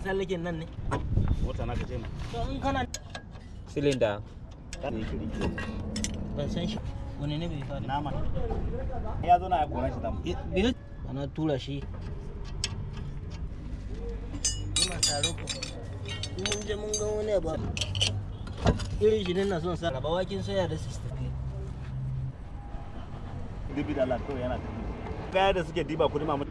tsallaken nan ne. Mota na ka ce ma. To in kana Silinda. ban san shi. Wani ne bai fara? Nama. Ya zo na ya kora shi da mu. Bai ana tura shi. Ina taro ko. Mun je mun ga wani ba. Irin shi ne na son sa. Ba wakin soya da 60. Dibi da Allah to yana tafi. Kaya da suke diba kudi mamu.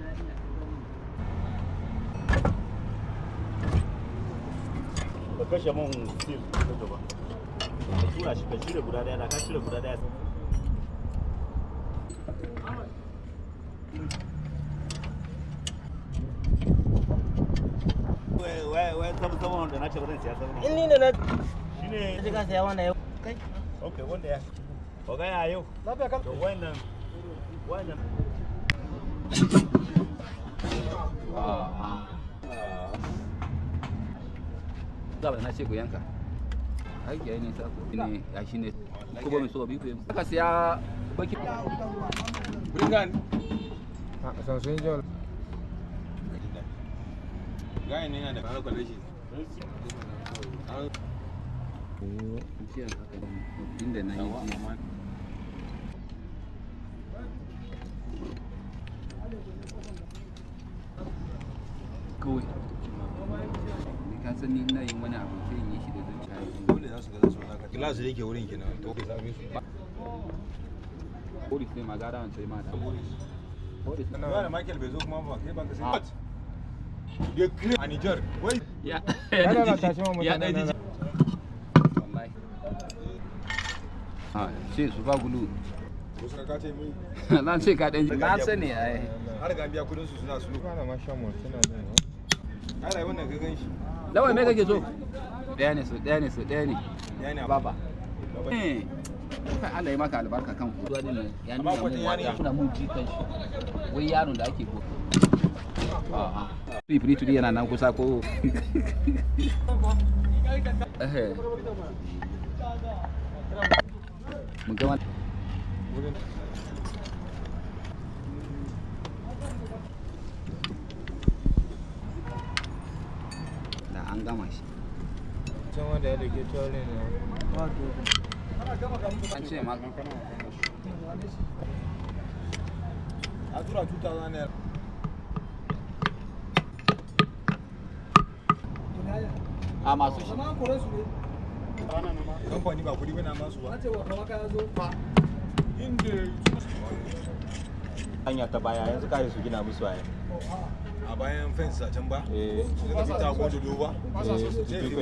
Ka kashe mun sil da gaba. Ka tura shi ka cire guda daya da ka cire guda daya. Wai sama wanda na ce ba zan siya sama. In ni ne na Shine ji ka saya wannan yau. Kai. okay wanda ya. Ko ga ya yau. Lafiya kam. To wannan Gaba na ce ku yanka. Aiki yayi ne sa ku ne ya shine ko ba mai so bi ku. Aka siya baki. Bringan. San sun jol. Gaya ne yana da ƙarar kwalle shi. Inda na yi kawai ni ka san ni ina yin wani abu sai in yi shi da zuciya Dole za su ga su naka. Gilasu yake wurin kenan. To ka same su. Boris ne magana an sai mata Boris Yawa da Michael bai zo kuma ba kai ba ka sai. What? The cream a Niger. Wai. ya Kada tashi mu ya dai mutane. wallahi sai su ba gulu Wasu ka ce mai. na ce ka dan na sani ai Har ga biya kudin su suna su. Kana ma shan mu suna jin. Ai rayuwar nan ka gan shi. lawai me kake so daya ne Ya ne baba kai Allah ya maka albarka kan ku zuwa dinnan ya nuna Amma mun kwatin wata yarinya. suna mun ji kan shi wai yaron da ake ko free to yana nan kusa ko mun ga wani da an gama shi Can wanda ya dake tole ne. an ce ma A tura 2000 naira. a masu shi Kamfani ba kudi bane masu ba. Inda hanya ta baya yanzu kare su gina musu waya. a bayan fence a can ba. Eh. Suka fita gojo ba. Eh.